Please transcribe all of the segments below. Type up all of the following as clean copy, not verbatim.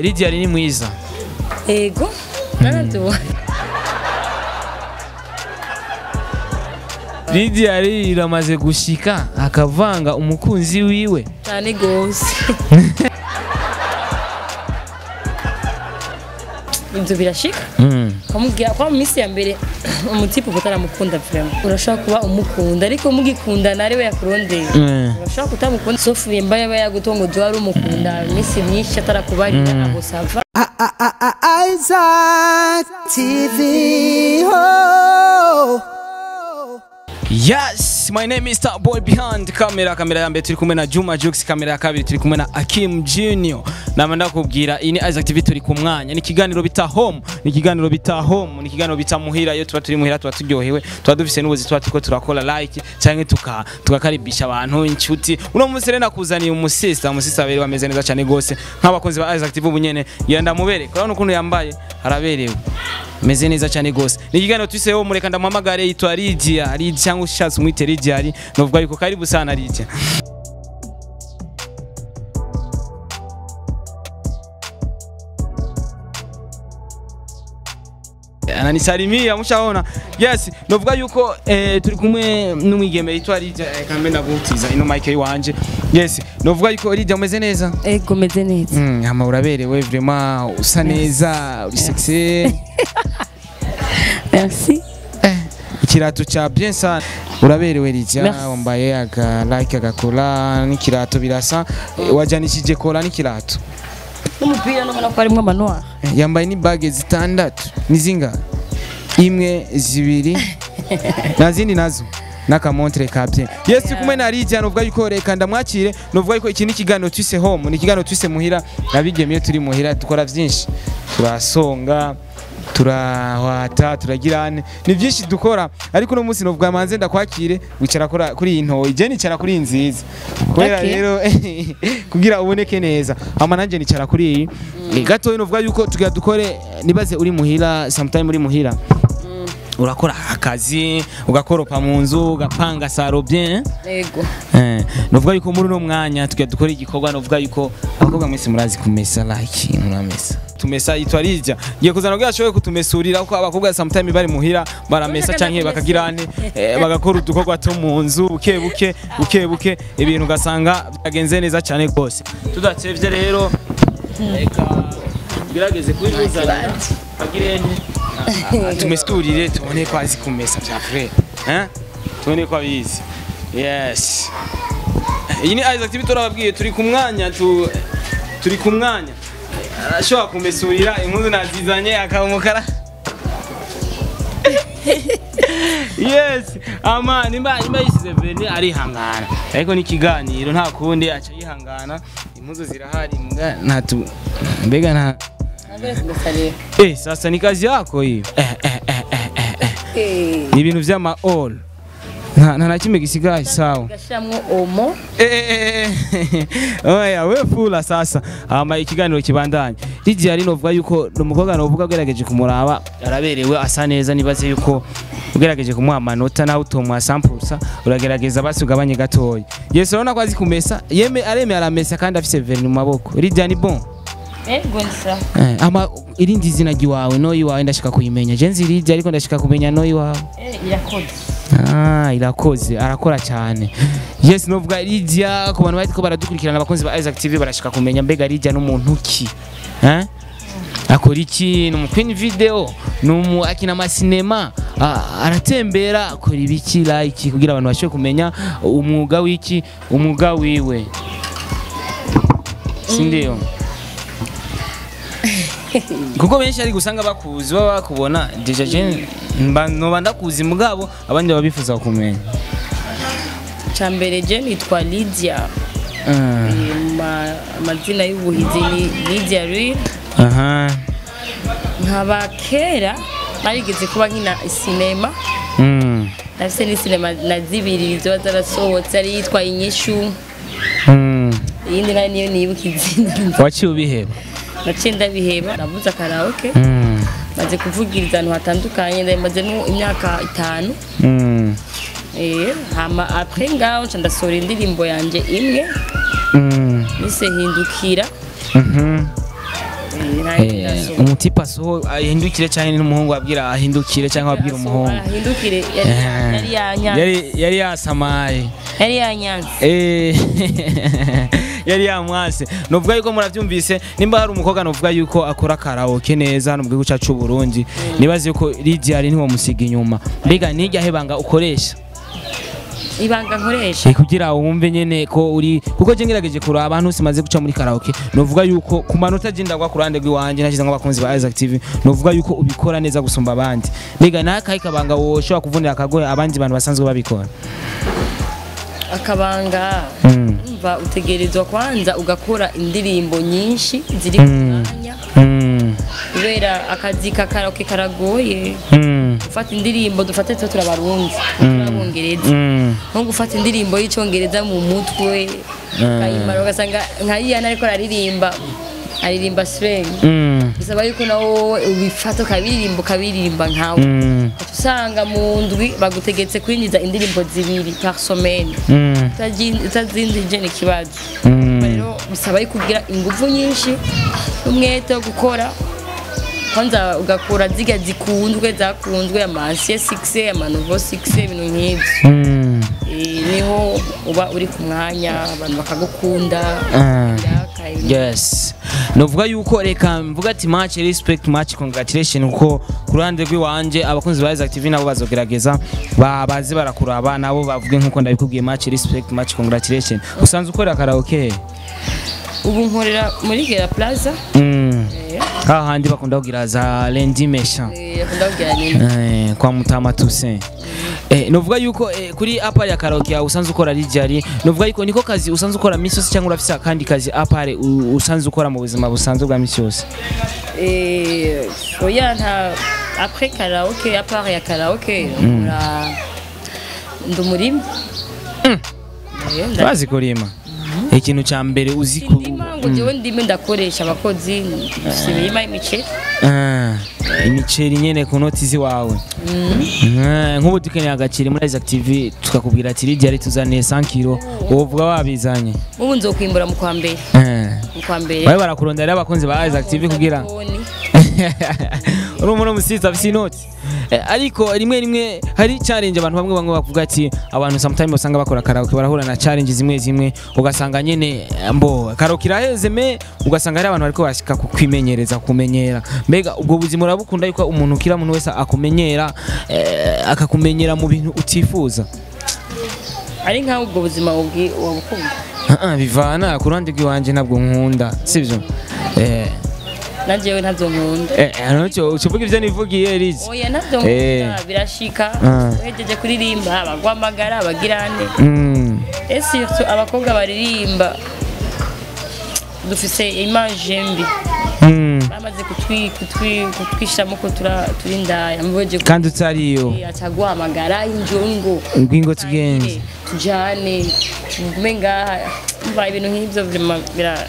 Lydia ni mwiza. Ego. Naraduwa. Lydia iramaze gushika akavanga umukunzi wiwe. Cyane gose. Inzu birashika. Kamubwira kwa misi ya mbere umutipe utaramukunda vraiment. Urashaka kuba umukunda ariko mugikunda ari we yakurondeye. Urashaka kutamukunda sofuye mbaye bayagutongo dwari umukunda misi myinshi atarakubarira abo sava. Isaac TV. Oh. Yes, my name is Star Boy behind camera. Kamera ya mbere turi kumwe na Juma Jux, kamera ya kabiri turi kumwe na Akim Junior. Namanda kubwira ini Isaac TV turi kumwanya. Ni kiganiro bita home, ni kiganiro bita home, ni kiganiro bita muhira. Iyo tuba turi muhira tuba turyohewe, tuba dufise n'ubuzi tuba turiko turakora like cyangwa tugakaribisha abantu inshuti. Uno munsi rero nakuzaniye umusista abere bameze neza cyane gose nk'abakozi ba Isaac TV bunyene. Yanda mubere. Kurabona ukuntu yambaye haraberewe. Meze neza cyane gose. Ni kiganiro twiseho mureka ndamamagare yitwa Lydia cyangwa ushatse umwite Lydia novuga yuko karibu sana Lydia. Ananisalimia mushaona. Yes, novuga yuko turi kumwe n'umwigeme yitwa Lydia kambe ndagutiza ino mic wanje. Yes, novuga yuko Lydia umeze neza? Ego meze neza. Hama uraberewe vraiment usa neza, uri sexy. Merci. Ikirato cha bien sana. Uraberewe Lydia, wambaye agakora n'ikirato birasa. Wajanishije kola n'ikirato. Umupira no ko arimwe amanoir. Yambaye ni bag zitandatu. Nizinga. Imwe zibiri. Nazindi nazo. Nakamontre kabye. Yes, kumwe na Lydia novuga yuko reka ndamwakire, novuga yuko iki ni kiganiro twise home, ni kiganiro twise muhira. Nabigemiye turi muhira dukora byinshi. Turasonga, turahwata, turagirane, ni byinshi dukora, ariko no munsi novuga manze ndakwakire wicara kuri iyi ntoyi, je nicara kuri nziza kubera rero kugira uboneke neza. Ama nanje nicara kuri iyi gato novuga yuko tugira dukore, nibaze uri muhira, sometime uri muhira urakora akazi ugakoropa mu nzu ugapanga saro bien. Yego. Novuga yuko muri no mwanya tugira dukora igikorwa, novuga yuko abakobwa mwese murazi kumesa like muramesa tumesa yitwa Lydia. Ngiye kuzana kugira ashoboye kutumesurira uko abakobwa sometime bari muhira baramesa canke bakagirane bagakora udukorwa to mu nzu buke ibintu gasanga byagenze neza cyane gose. Tudatevye rero reka birageze kwizana agirene tumesurire tubone ko azi kumesa bya frère tubone ko abizi. Yes, iyi ni Isaac TV turababwiye turi kumwanya arashobora kumesurira impuzu nazizanye akabumukara. Yes, ama nimba yisize vene arihangana, ariko ni kiganiro nta kundi aca yihangana. Impuzu zirahari ntatu mbega nta sasa ni kazi yako hiyo. Ni ibintu vy'ama all nta kimwe gisigaye sawa. Gashamwo omo. Oya we fula sasa. Ama ikiganiro kibandanye. Lydia novuga yuko numukobwa novuga gerageje kumuraba araberewe asa neza, nibaze yuko ugerageje kumuha amanota nawe utomwa sampulsa uragerageza basi ugabanye gatoya. Yes, urabona ko azi kumesa, areme aramesa kandi afise verre mu maboko. Lydia ni bon. Ego nsa. Ama irindi zina giwawe no yiwawe ndashika kuyimenya. Je nzi Lydia ariko ndashika kumenya no yiwawe. Irakoze. Irakoze arakora cyane. Yes, novuga Lydia ku bantu bariko baradukurikirana abakunzi ba Isaac TV barashika kumenya mbega Lydia n'umuntu ki. Akora iki? Ni umukwini video, numu akina amasinema, aratembera, akora ibiki like kugira abantu bashobe kumenya umwuga wiki, umwuga wiwe. Sindiyo. Kuko benshi ari gusanga bakuzi baba bakubona deja je no ndakuzi mugabo abandi babifuza kumenya. Cyambere je nitwa Lydia. Amazina y'ubuhizi ni Lydia Real. Nkaba kera narigeze kuba nkina sinema. Nafise ni sinema na zibiri zo zarasohotse ari yitwa Inyishu. Yindi nayo niyo nibuka izina. Waci ubiheba? Nacinda biheba navuza karaoke. Maze kuvugiriza ahantu hatandukanye ndamaze imyaka 5. Hama après ngaho ndasora indirimbo yanje imwe. Nise hindukira. umutipe asoho ahindukire cyane n'umuhungu abwira ahindukire cyangwa abwira umuhungu ahindukire yari yasamaye yari yanyanze yari yamwase novuga yuko muravyumvise nimba hari umukobwa novuga yuko akora karaoke neza hano mu gihugu cyacu Burundi nibaze yuko Lydia ari ntiwo musiga inyuma mbega nijya hebanga ukoresha ibanga nkoresha kugira wumve nyene ko uri kuko je ngerageje kuraba abantu simaze guca muri karaoke novuga yuko ku manota jindagwa kurande rw'iwanje nashize nk'abakunzi ba Isaac TV novuga yuko ubikora neza gusumba abandi mbega nakaye kabanga woshobora kuvunira akagoye abandi bantu basanzwe babikora akabanga umva utegerezwa kwanza ugakora indirimbo nyinshi ziri ku mwanya kubera akazi ka karaoke karagoye gufata indirimbo dufate twe turabarundi turabongereza nko gufata indirimbo y'icyongereza mu mutwe kayimara ugasanga nkayiyana ariko aririmba slang bisaba yuko nawo ubifata ukabiririmba nkawe usanga mu ndwi bagutegetse kwinjiza indirimbo zibiri par semaine utazindije n'ikibazo rero bisaba yuko ugira ingufu nyinshi n'umwete wo gukora kwanza ugakora ziga zakunzwe amansiye 6 amanovo 6 ibintu nk'ibyo niho uba uri ku mwanya abantu bakagukunda yes novuga yuko reka mvuga ati much respect much congratulation kuko kurande rw'iwanje abakunzi ba Isaac TV nabo bazogerageza babaze barakuraba nabo bavuge nkuko ndabikubwiye much respect much congratulation usanzwe ukora karaoke ubu nkorera muri Gera Plaza hahandi bakunda kugira za Lundi Méchant kwa Mutama Toussaint novuga yuko kuri apart ya karaoke usanzwe ukora Lydia novuga yuko niko kazi usanzwe ukora misi yose cyangwa urafisa kandi kazi apart usanzwe ukora mu buzima busanzwe bwa misi yose oya nta après karaoke apart ya karaoke ndumurima bazi kurima ikintu cya mbere uzi ko ngo jewe ndime ndakoresha abakozi sibima imiceri imiceri nyene ku noti ziwawe nk'ubu dukeneye agaciro muri Isaac TV tukakubwira ati Lydia ari tuzaniye 100 kilo uvuga wabizanye ubu nzokwimbura mu kwa mbere baye barakurondera abakunzi ba Isaac TV kugira umuntu musitsa afite inoti ariko rimwe hari challenge abantu bamwe bavuga ati abantu sometimes usanga bakora karaoke barahura na challenge zimwe ugasanga nyene mbo karaoke iraheze ugasanga ari abantu bariko bashika kukwimenyereza kumenyera mbega ubwo buzima urabukunda yuko umuntu kira muntu wese akumenyera akakumenyera mu bintu utifuza ari nka ubwo buzima wabukunda bivana kurande rw'iwanje ntabwo nkunda sivyo najewe ntazo nkunda anocho ucuvuga ivyo nivugiye Lydia oya ntazo nkunda birashika wejeje kuririmba bagwamagara abagirane surtout abakobwa baririmba dufise image mbi bamaze kutwishamo ko turindaya mboje kandi utariyo atagwamagara ingo tugenze tujane tumenga mba ibintu nk'ibyo bira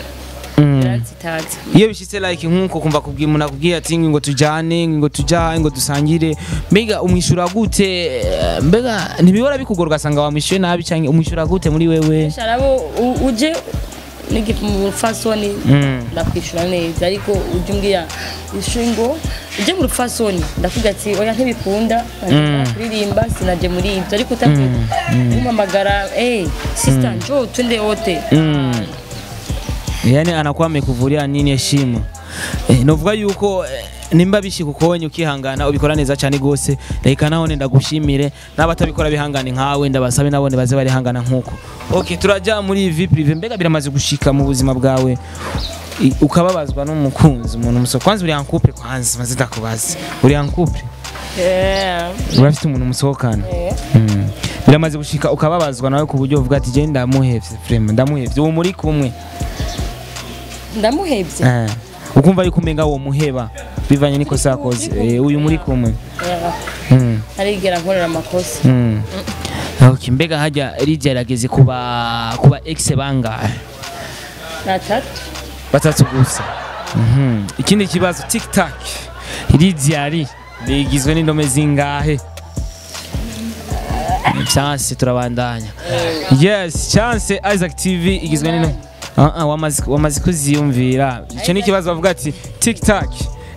iyo bishitse like nkuko kumva kubwira umuntu akubwiye ati ngo tujane ngo tujaha ngo dusangire mbega umwishura gute mbega ntibibora bikugora ugasanga wamwishuye nabi cyangwa umwishura gute muri wewe sharabo uje mu fasoni ndakwishura neza ariko uje umbwira ishingo uje mu fasoni ndavuga ati oya ntibikunda kuririmba sinaje muri ibyo ariko utavuga umamagara sister njoo twende wote yani anakuwa amekuvulia nini heshima novuga yuko nimba bishika ukonye ukihangana ubikora neza cyane gose reka naho nenda gushimire n'abatabikora bihangane nkawe ndabasabe nabone baze bari hangana nkuko okay turaja muri vie prive mbega biramaze gushika mu buzima bwawe ukababazwa n'umukunzi umuntu muso kwanza uri en couple kwanza maze ndakubaza uri en couple urafite umuntu musohokana biramaze gushika ukababazwa nawe ku buryo uvuga ati je ndamuhevye vraiment ndamuhevye uwo muri kumwe ndamuhevye ukumva yuko umenga wo muheba bivanye niko sakoze uyu muri kumwe arigera nkorera amakosa okay mbega hajya Lydia yarageze kuba ex bangahe batatu gusa ikindi kibazo TikTok Lydia ari bigizwe n'indome zingahe chance turabandanya yes chance Isaac TV igizwe n'indome wamaze kuziyumvira icyo ni ikibazo bavuga ati TikTok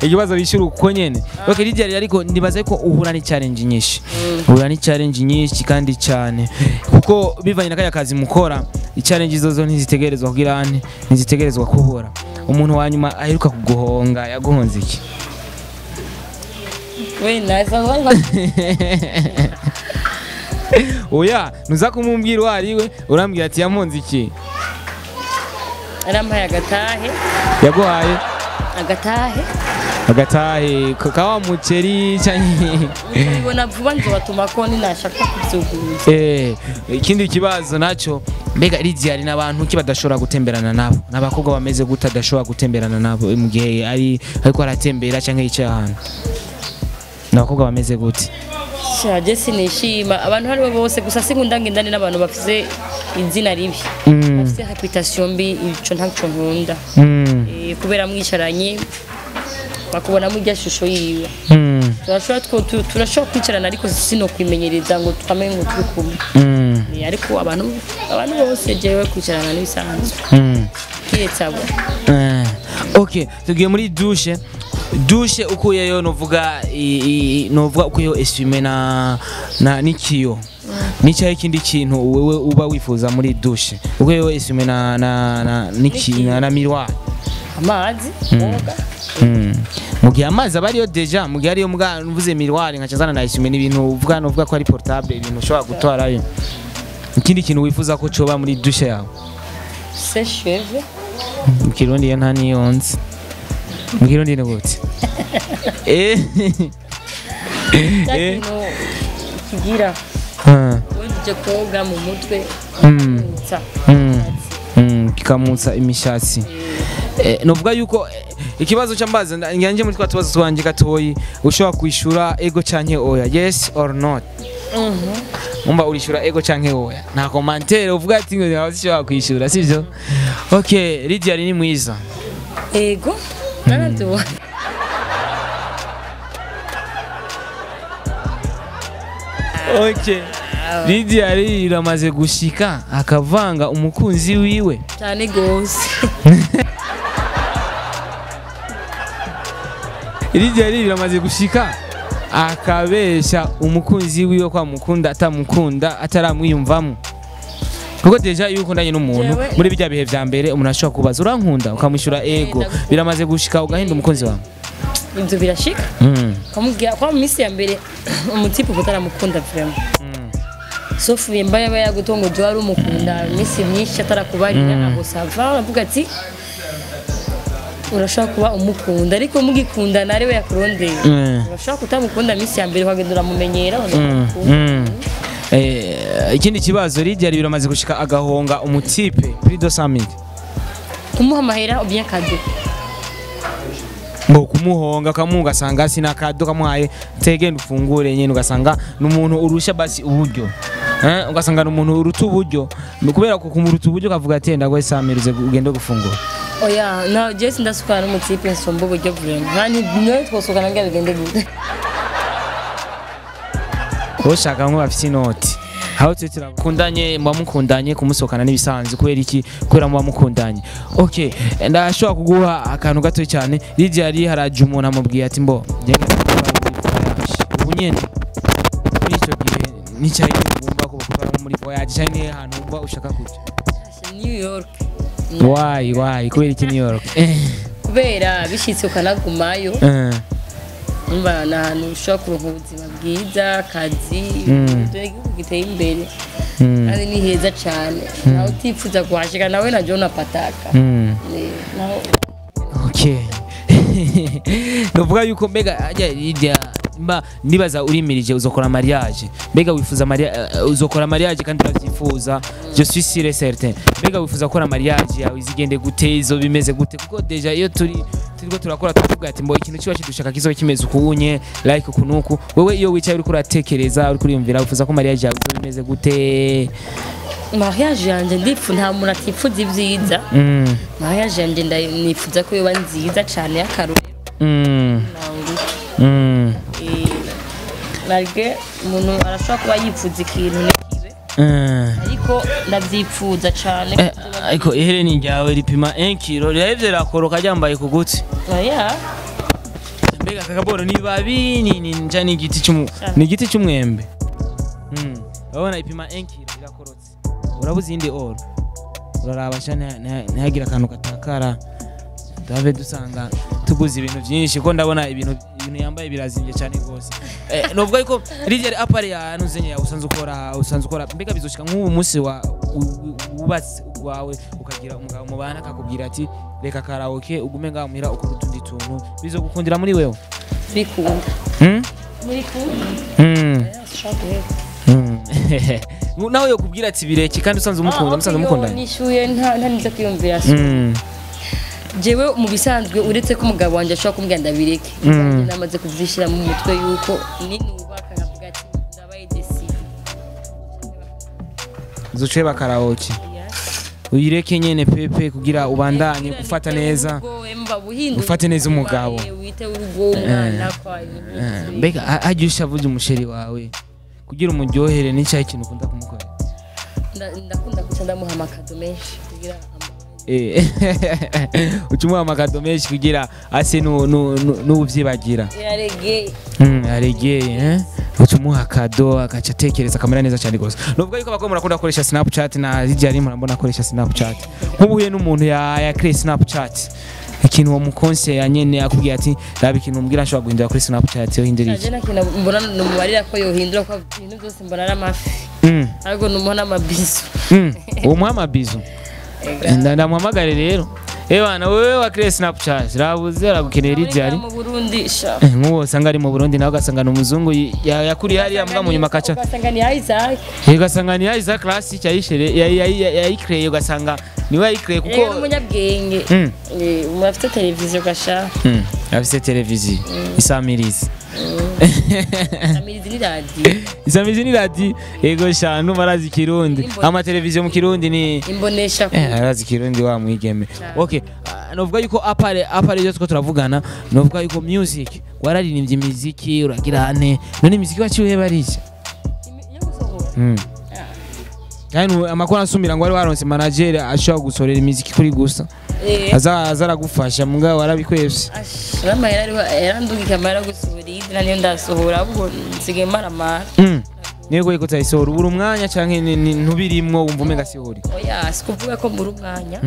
ikibazo bishyura uko nyene okay Lydia ariko ndibaza ko uhura ni challenge nyinshi uhura ni challenge nyinshi kandi cyane kuko bivanye nakaya kazi mukora challenge zozo ntizitegerezwa kugira ane ntizitegerezwa kubura umuntu wanyuma aheruka kuguhonga yaguhonze iki we naza wanga oya nuza kumumbwira wariwe urambwira ati yamonze iki arampaye agatahe yaguhaye agatahe kawa muceri cyane ubona vuba nzobatuma ko ninashaka kuzuguza ikindi kibazo naco mbega Lydia ari nabantu ki badashobora gutemberana nabo nabakobwa bameze guta adashobora gutemberana nabo mu gihe ariko aratembera cyangwa yicaye nabakobwa bameze gute shaje sinishima abantu haribo bose gusa sinkunda ngendane n'abantu bafise izina ribi bafise reputation mbi ico ntaco nkunda kubera mwicaranye bakubona mu ryashusho yiwe turashobora kwicarana ariko sino kwimenyereza ngo twamenye ngo turi kumwe ariko abantu bose jewe kwicarana n'ibisanzwe kiretse abo okay tugiye muri douche ukuyeyo novuga ukuyeyo essume na nikiyo nicyaye ikindi kintu wewe uba wifuza muri douche ukuyeyo essume na nikiyo na miroir amazi oga mugihe amazi abariyo deja mugihe ariyo mvuze miroir nkacazana na essume n'ibintu uvuga ko ari portable ibintu ushobora gutwarayo ikindi kintu wifuza ko coba muri douche yawe sèche-cheveux mu Kirundi nta niyonze mu Kirundi ni gute Kugira wende koga mu mutwe kikamutsa imishatsi novuga yuko ikibazo cyambaza nganje muri twatubazo twanje gatoyi ushobora kwishura ego canke oya yes or not umba urishura ego canke oya nta commentaire uvuga ati ngo ntashobora kwishura sivyo okay Lydia ni mwiza ego naraduwa okay Lydia iramaze gushika akavanga umukunzi wiwe cyane gose Lydia iramaze gushika akabesha umukunzi wiwe kwa mukunda atamukunda ataramwiyumvamo kuko deja iyo ukundanye n'umuntu muri bijya bihe vya mbere umuntu ashobora kubaza urankunda ukamwishyura ego biramaze gushika ugahinda umukunzi wawe ibyo birashika kamubwira kwa misi ya mbere umutipe utaramukunda vraiment sauf yemba yaba yagutongo jo ari umukunda misi myinshi atarakubarira abo sava avuga ati urashaka kuba umukunda ariko mugikunda nare we yakurondeye urashaka kutamukunda misi ya mbere wagendura mumenyera ikindi kibazo Lydia biramaze gushika agahonga umutipe kuri 200,000 kumuha mahera bien cadeau ngo kumuhonga kamunga sanga sina kado kamuhaye tegenda ufungure nyene ugasanga n'umuntu urusha basi uburyo ugasanga n'umuntu uruta uburyo kubera ko kumuruta uburyo kavuga ati ndagwe samiruze ugende gufungura oya na Jesse ndasukana n'umutipe nsombo uburyo vraiment hani no twosukana ngende gende gute ushaka ngo bafite inoti aho turakundanye mukundanye kumusokana n'ibisanzwe kubera iki kubera mukundanye okay ndashobora kuguha akantu gato cyane Lydia ari haraje umuntu amubwiye ati mbo ubu nyene muri icyo gihe n'icyayi ngomba ko bakora muri voyage cyane ahantu umva ushaka kujya New York why kubera iki New York kubera bishitse ukanagumayo umva nahantu ushobora kuronka ubuzima bwiza akazi giteye imbere kandi ni heza cyane nawe utifuza kuhashika nawe na John apataka okay novuga yuko mbega Lydia nibaza urimirije uzokora mariage mbega wifuza uzokora mariage kandi uravyifuza je suis sûr et certain mbega wifuza gukora mariage yawe izigende gute izo bimeze gute kuko deja iyo turiko turakora tuvuga ati mbo ikintu cyo kidushaka kizo kimeze ukunye like kunuku wewe iyo wicaye uri kuratekereza uri kuriyumvira wifuza ko mariage yawe bimeze gute mariage yanje ndifu nta muntu atifuza ibyiza mariage yanje nifuza ko yoba nziza cyane y'akaruriro malgré umuntu arashobora kuba yifuza ikintu n'ikibe ariko ndavyipfuza cane ariko ihereni ryawe ripima 1 kilo rirahevye rakoroka ryambaye ku gutsi oya mbega kakaboro ni babi ni nja ni igiti cy'umwembe urabona ipima 1 kilo rirakorotse urabuze indi oro uraraba cyane ntihagira akantu gatakara David dusanga tuguze ibintu byinshi ko ndabona ibintu yambaye birazimye cyane gose novuga yuko rijere apare ya nuzenye usanzwe ukora mbega bizoshika nk'ubu munsi wa ubatse wawe ukagira umugabo mubana akakubwira ati reka karaoke ugume ngamuhira ukora utundi tuntu bizogukundira muri wewe bikunda muri nawe yokubwira ati bireke kandi usanzwe umukunda nishuye nta niza kwiyumvira jewe mu bisanzwe uretse ko umugabo wanje ashobora kumbwira ndabireke namaze kuvyishira mu mutwe yuko ninubaka nkavuga ati ndabaye desi zuce bakaraoke uyireke nyene pepe kugira ubandanye gufata neza ufate neza umugabo wite urugo umwana kwa mbega ajyusha vuze umusheri wawe kugira umuryohere n'icyayi kintu ukunda kumukora ndakunda kuca ndamuha amakado menshi kugira ucumuha amakado menshi kugira ase n'ubuvyibagira yaregeye ucumuha kado akaca atekereza akamera neza cyane gose novuga yuko abakora murakunda gukoresha Snapchat na hirya ari murambona akoresha Snapchat nk'ubuye n'umuntu ya create Snapchat ikintu wo mukonse nyene akubwiye ati raba ikintu umbwira nshobora guhindura kuri Snapchat yo hindura iki cyane nakina mbona numubarira ko yo hindura ko ibintu byose mbona ari amafi ariko numona amabizu uwo muhamabizu ndamuhamagare rero bana wewe wa create Snapchat rabuze aragukenera iryari mu Burundi sha nk'uwo sanga ari mu Burundi nawe gasanga n'umuzungu yakuri hari yambwa mu nyuma kaca gasanga ni Isaac gasanga ni Isaac class cyayishere yayicreye ugasanga niwe yayicreye kuko umunyabwenge afite televiziyo gasha afite televiziyo isamirizi Isamizi ni radio ego shanu marazi kirundi ama televiziyo mu kirundi ni imbonesha arazi kirundi wa mwigeme okay novuga yuko apare byo tuko turavugana novuga yuko music wararirimbye imiziki uragira none imiziki waciye barije yani amakuru asumira ngo wari waronse manager ashobora gusorera imiziki kuri gusa azaragufasha mbwa warabikwevye amahera yarandugika amahera gusohora idina niyo ndasohora ahubwo nsigaye maramara nego yiko tayisohora ubura umwanya canke ntubirimwo wumva umenga sihori oya sikuvuga ko muri umwanya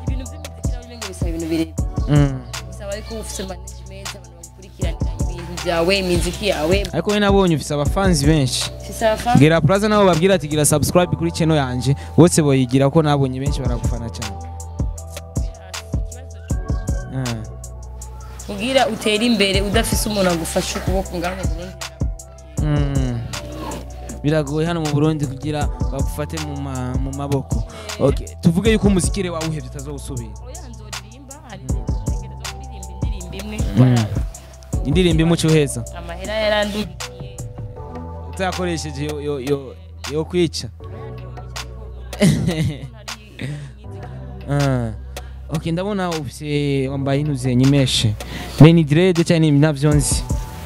ibintu by'imiziki n'ibintu bisaba ibintu birebire bisaba ariko ufite management abantu bakurikirana ibintu byawe imiziki yawe ariko we nabonye ufite abafanzi benshi Gira Plaza nabo babwira ati gira subscribe kuri channel yanje bose boyigira ko nabonye benshi baragufana cyane Kugira utera imbere udafise umuntu agufasha ukuboko ngane Burundi biragoye hano mu Burundi kugira bagufate mu maboko okay tuvuge yuko umuzikire wawe uhevye utazosubira nzoririmba hari ntegerezo kuririmba indirimbo indirimbo imuco heza amahera yarandugikiye utakoresheje yo kwica okay ndabona ufise wambaye intuze nyimeshe meni dread cyane navyonzi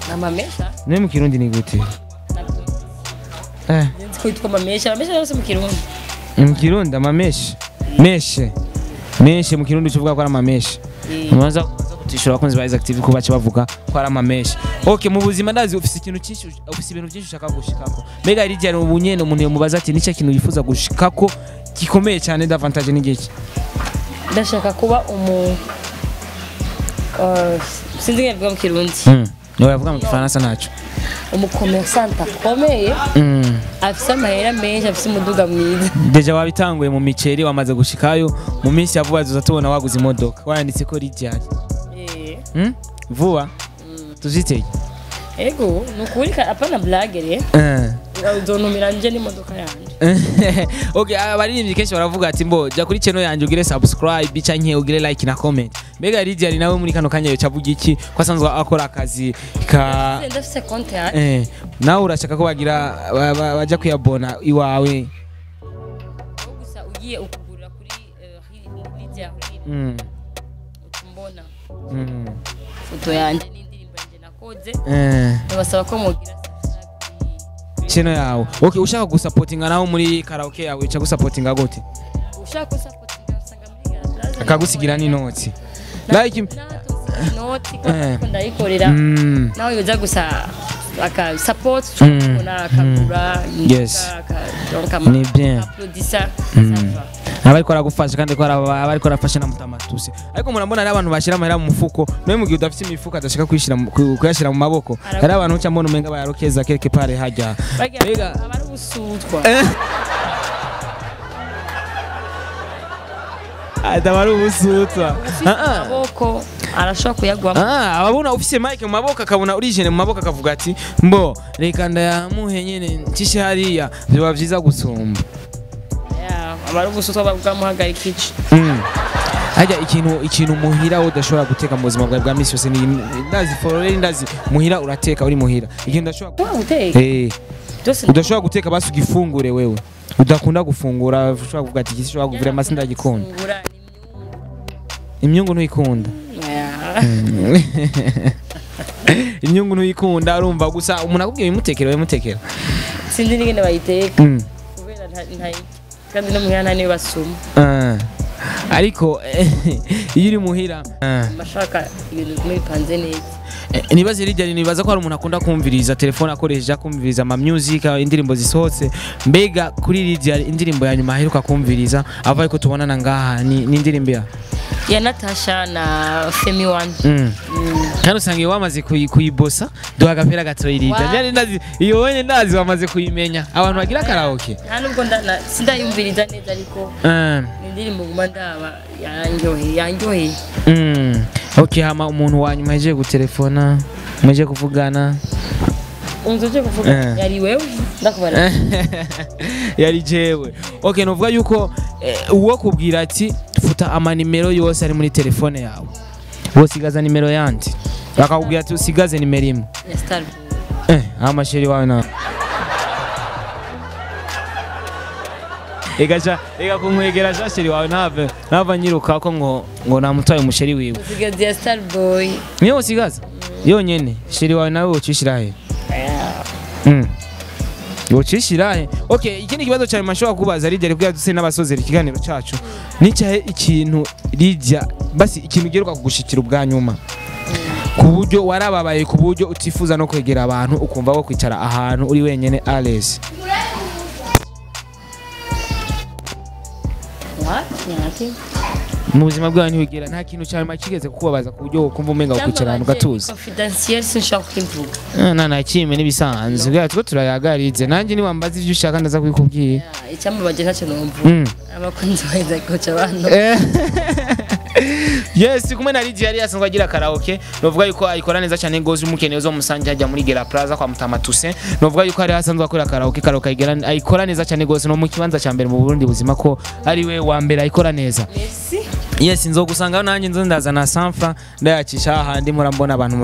namamesha ne mu kirundi ni gute nzi ko amamesha yose mu kirundi mu kirundi amameshe meshe mu kirundi uvuga ko ari amameshe mwaza kutishura abakunzi ba Active ko bace bavuga ko ari amameshe okay mu buzima ndazi ufise ikintu cyinshi ufise ibintu byinshi ushaka gushikako mbega ari cyane ubunyene umuntu yomubaza ati nice kintu yifuza gushikako gikomeye cyane davantage n'igiki ndashaka kuba sinzi ngiye mu kirundi no yavuga mu Faransa naco umukomersanta akomeye afise amahera menshi afise umuduga mwiza deja wabitanguye mu miceri wamaze gushikayo mu minsi yavuba tuzatubona waguze imodoka wayanditse ko rijyari vuba tuziteye ego nukuri apana blagere uzonumira nje n'imodoka yanje okay abaririmbyi kenshi baravuga ati mbo ja kuri channel yanje ugire subscribe canke ugire like na comment mbega rijyari nawe muri kano kanya yocavuga iki ko asanzwe akora akazi ka ndafise konti yaje nawe urashaka ko bagira baja kuyabona iwawe gusa ugiye ukugurira kuri rijyari utumbona foto yanje n'indirimbo yanje nakoze basaba ko mugira channel yawe. Okay, ushaka gusupportinga naho muri karaoke yawe uca gusupportinga gute? ushaka gusupportinga usanga muri Garage Akagusigira ni noti. Like noti ko ndayikorera nawe yoza gusa aka support na akagura yes ni bien applaudissa abariko aragufasha kandi ko abariko arafasha na mutamatuse ariko murambona ari abantu bashira amahera mu mufuko no mu gihe udafite imifuko adashaka kuyashira mu maboko ari abantu uca mbona umenga bayarokeza quelque part hajya bega abari ubusutwa adabari ubusutwa maboko arashaka kuyagwamo ababona ufise mic mu maboko akabona origine mu maboko akavuga ati mbo reka ndayamuhe nyene ncishe hariya biba vyiza gusumba abari ubusutwa bamuhagarika iki hajya ikintu muhira udashobora guteka mu buzima bwawe bwa misi yose ni ndazi forore ndazi muhira urateka uri muhira ikintu ndashobora guteka udashobora guteka basi ugifungure wewe udakunda gufungura ushobora kuvuga ati iki ushobora kuvira amasi ndagikunda imyungu ntuyikunda imyungu ntuyikunda urumva gusa umuntu akubwiye bimutekera sindi nigende bayiteka kubera ntayi kandi no muhira niyo basuma ariko iyo uri muhira mashaka ibintu bipanze neza nibaze rijya nibaza ko hari umuntu akunda kumviriza telefone akoresha kumviriza ama music indirimbo zisohotse mbega kuri rijya indirimbo ya nyuma aheruka kumviriza ava ariko tubonana ngaha ni indirimbo ya Natasha na Femi One kandi usanga iyo wamaze kuyibosa duha agapira gatoyirija byari ndazi iyo wene ndazi wamaze kuyimenya abantu bagira karaoke nta nubwo sindayumviriza neza ariko indirimbo guma ndaba yanjohe okay hama umuntu wanyuma aje gutelefona muje kuvugana unzoje kuvugana yari wewe ndakubara yari jewe okay novuga yuko uwo kubwira ati futa ama nimero yose ari muri telefone yawe wosigaza nimero yandi bakakubwira ati usigaze nimero imwe ya star amasheri wawe na ega kunkwegera shasheri wawe nava nyiruka ko ngo namutaye umusheri wiwe usigaze ya star boy niyo usigaza yonyene sheri wawe nawe ucishira he Yochishirahe. Okay, ikindi kibazo cyane mashobora kubaza rijya ribwa duse n'abasozera ikiganiro cyacu. Nicyahe ikintu rijya basi ikintu giheruka kugushikira ubwa nyuma. Ku buryo warababaye ku buryo utifuza no kwegera abantu ukumva ko kwicara ahantu uri wenyene Ales. Mu buzima bwawe ntiwigera nta kintu cyane makigeze kukubabaza ku buryo ukumva umenga kwicara ahantu gatuza. Confidentiel sinshaka kuvuga. Na kimwe nibisanzwe. Bwa two turayagarize nanjye ni wambaza ivyo ushaka ndaza kubikubwira. Icyamubaje ntacyo numva. Abakunzi bahiza kocha abantu. Yes, kumwe na Lydia yari asanzwe agira karaoke. Novuga yuko ayikora neza cyane ngozi umukeneye zo musanje hajya muri Gera Plaza kwa Mutamatuse. Novuga yuko ari asanzwe akora karaoke ayikora neza cyane ngozi no mu kibanza cya mbere mu Burundi buzima ko ari we wa mbere ayikora neza. Merci. Yes, nzogusanga nanjye ndazana sanfra ndayacisha handi murambona abantu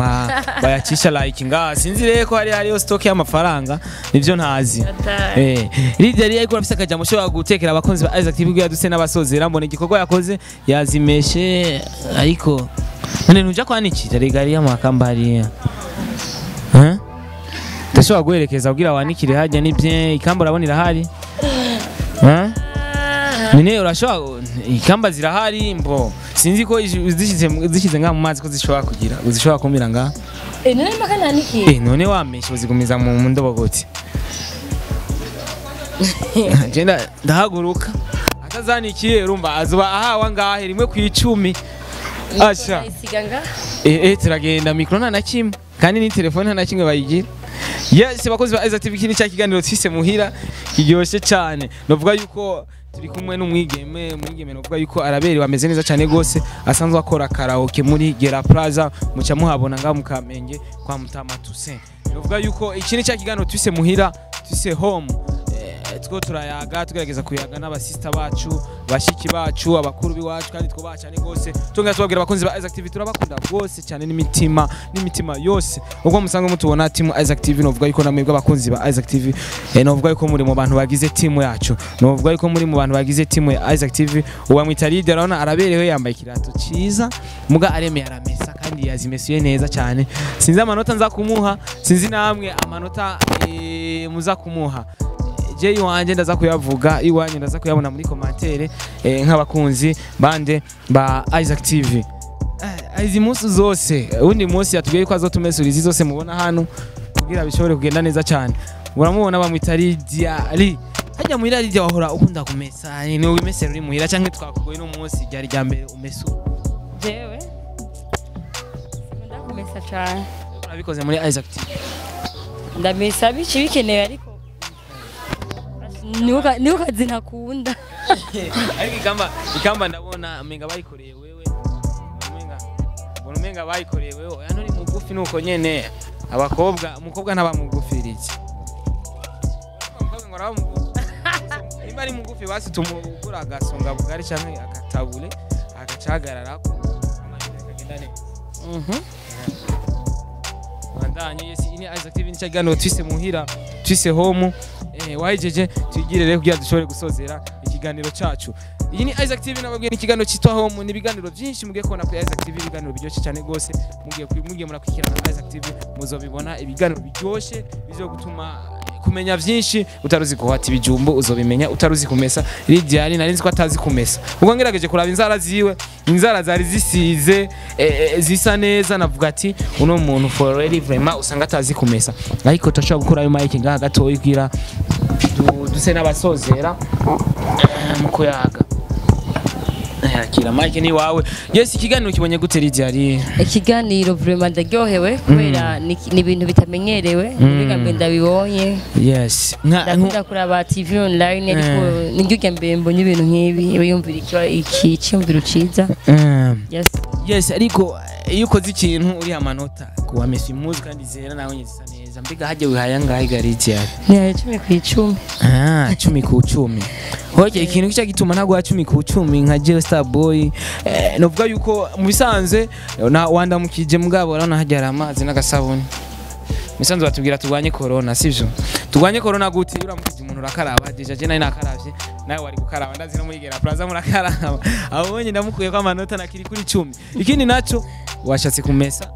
bayacisha like nga sinzire ko hari stock y'amafaranga nivyo ntazi. Lydia yari ayikora afise akajya mushobora gutekera abakonzi ba Isaac TV duse n'abasozera mbone igikorwa yakoze yazimeshe ariko none nuja kwanikira regari y'amakambari ndashobora guherekeza kugira wanikire hajya nibye ikamba urabonira hari none urashobora ikamba zirahari mbo sinzi ko zishize nga mu mazi ko zishobora kumira nga none makana niki none wameshe uzigumiza mu ndobogoti agenda ndahaguruka atazanikiye urumva azuba ahawa ngahe rimwe ku 10 asha turagenda mikro na kimwe kandi ni telefone na kimwe bayigira. Yes, bakozi ba Isaac TV kini cya kiganiro twise muhira kiryoshe cyane novuga yuko turi kumwe n'umwigeme novuga yuko araberewe ameze neza cyane gose asanzwe akora karaoke muri Gera Plaza muca muhabona nga mukamenge kwa Mutamatuse. Novuga yuko ikini cya kiganiro twise muhira twise home two turayaga tugerageza kuyaga n'abasista bacu bashiki bacu abakuru biwacu kandi twobaca cyane gose tunga tubabwira abakunzi ba Isaac TV turabakunda gose cyane n'imitima yose ubwo musanga mutubona team Isaac TV novuga yuko namwe abakunzi ba Isaac TV novuga yuko muri mu bantu bagize team yacu novuga yuko muri mu bantu bagize team ya Isaac TV uwa mwita Lydia arabona araberewe yambaye kirato ciza muga aremeye aramesa kandi kandi yazimesuye neza cyane sinzi amanota nza kumuha sinzi namwe amanota muza kumuha je iwanje ndaza kuyavuga iwanyu ndaza kuyabona muri commentaire nk'abakunzi bande ba Isaac TV izi munsi zose undi munsi yatubwiye ko azotumesuriza zose mubona hano kugira bishobore kugenda neza cyane uramubona bamwita Lidiari hajya muhira Lidia wahora ukunda kumesa ni wimesera uri muhira canke twakugoye no munsi ryari rya mbere umesu jewe ndakumesa cyane urabikoze muri Isaac TV ndamesa bici bikeneye ariko niho kazi ntakunda ariko ikamba ndabona amenga bayikoreye wewe umenga bayikoreye wewe hano ni mugufi nuko nyene umukobwa ntabamugufirije umukobwa ngo aramugufi niba ari mugufi basi tumugura agasonga bugari canke agatabule agacagarara ko akagenda neza ubandanye yesi ini Isaac TV nicagano twise muhira twise home wahijeje tugire rero kugira dushobore gusozera ikiganiro cacu iyi ni Isaac TV nababwiye ni ikiganiro cyitwa home ni ibiganiro byinshi mugiye kubona kuri Isaac TV ibiganiro biryoshye cyane gose mugiye murakwikirana na Isaac TV muzobibona ibiganiro biryoshye bizo gutuma kumenya byinshi utaruzi kuhata ibijumbo uzobimenya utaruzi kumesa Lidiari narinzi ko atazi kumesa ubwo ngerageje kuraba inzara ziwe inzara zari zisize zisa neza navuga ati uno muntu for really vraiment usanga atazi kumesa ariko tashobora gukora ayo mic ngaha gatoyi kugira duse n'abasozera mu kuyaga akira mic ni wawe yes ikiganiro kibonye gute Lidiari ikiganiro vraiment ndaryohewe kubera ni ibintu bitamenyerewe nibigambe ndabibonye yes ndakunda kuraba TV online ariko niryo mbere mbonye ibintu nk'ibi yumvira iki cyumviro ciza yes ariko iyo ukoze ikintu uri amanota kuwa Messi muzi kandi zera nawe nyisa neza mbiga haje wihaya ngahe Lidiari ni 10 ku 10 10 ku 10 hoje ikintu kica gituma ntago 10 ku 10 nka je star boy novuga yuko mu bisanze na wandamukije mugabo rano hajya amazi n'agasabuni misanze batubwira turwanye corona sivyo turwanye corona gute uramukije umuntu rakaraba deja je nayi nakaravye nawe wari gukaraba ndazi no muyigera plaza murakaraba abonye ndamukuye kwa amanota nakiri kuri 10 ikindi naco washatse kumesa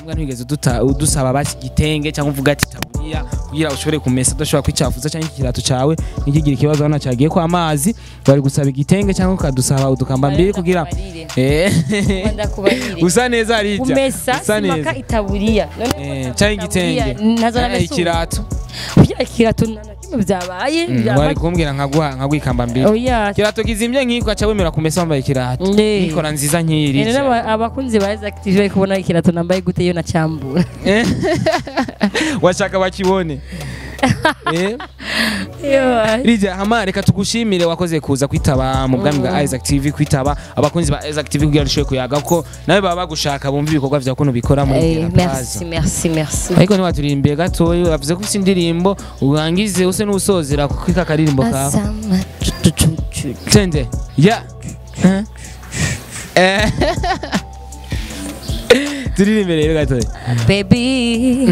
mbwa ntigeze udusaba bati gitenge cyangwa uvuga ati taburiya kugira ushobore kumesa udashobora kwicafuza cyangwa ikirato cawe nikigira ikibazo hano cyagiye kwa amazi bari gusaba igitenge cyangwa ukadusaba udukamba mbiri kugira usa neza ari usa neza itaburiya cyangwa igitenge ikirato ikirato byabaye bari kumbwira nkagwikamba mbiri kirato kizimbye nkiko aca wemera kumesa wambaye kirato nikora nziza nkiri abakunzi ba Isaac TV bari kubona ikirato nambaye gute yo nacyambura washaka bakibone Lidia hama reka tugushimire wakoze kuza kwitaba mu bwami bwa Isaac TV kwitaba abakunzi ba Isaac TV kugira rushoye kuyaga ko nawe baba bagushaka bumva ibikorwa vya kuno bikora muri merci ariko ni waturirimbiye gatoyo avuze ko sindirimbo urangize use n'usozera kwika karirimbo kawe tende ya turirimbe rero gatoyo baby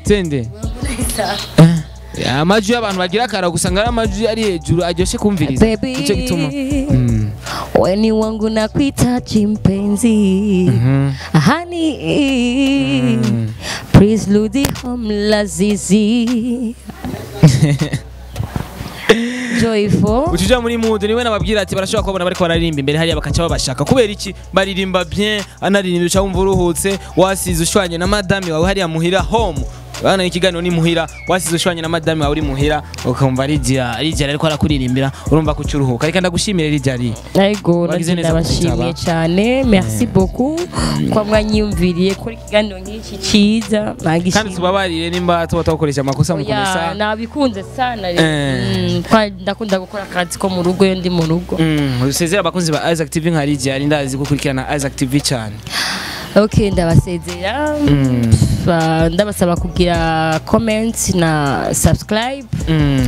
tende amajwi y'abantu bagira akara gusanga ari amajwi ari hejuru aryoshe kumviriza nicyo gituma weni wangu nakuhitaji mpenzi honey please rudi home lazizi joyful utuja muri mood niwe nababwira ati barashobora kubona bariko bararirimba imbere hariya bakaca babashaka kubera iki baririmba bien anaririmba uca wumva uruhutse wasize ushwanye na madame wawe hariya muhira home bana ikiganiro ni muhira wasize ushwanye na madame wawe uri muhira ukumva Lidia ariko arakuririmbira urumva ko cyuruhuka reka ndagushimire Lidia yego ndabashimiye cyane merci beaucoup kwa mwanyumviriye ko ikiganiro nk'iki ciza kandi tubabarire nimba tubakoresha amakosa mu kumesa nabikunze sana ndakunda gukora akazi ko mu rugo yo ndi mu rugo usezera abakunzi ba Isaac TV nka Lidia ndazi gukurikirana Isaac TV cyane okay ndabasezera ndabasaba kugira comment na subscribe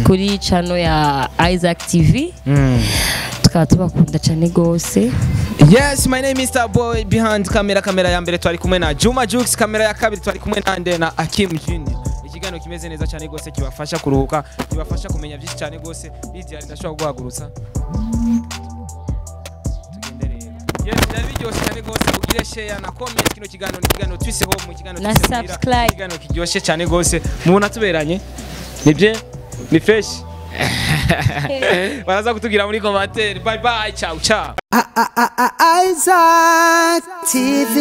kuri channel ya Isaac TV tukaba tubakunda cyane gose. Yes, my name is Star Boy behind camera ya mbere twari kumwe na Juma Jux, camera ya kabiri twari kumwe na Ndende na Akim Junior. Ikiganiro kimeze neza cyane gose kibafasha kuruhuka, kibafasha kumenya byinshi cyane gose. Lidia ndashobora guhagurutsa. Tugende rero. Yes, ndabiryoshe cyane gose ugire share na comment kino kiganiro twise ho mu kiganiro na subscribe kiganiro kiryoshe cyane gose mubona tuberanye nibye ni fresh baraza kutugira muri commentaire bye bye ciao ciao Isaac TV.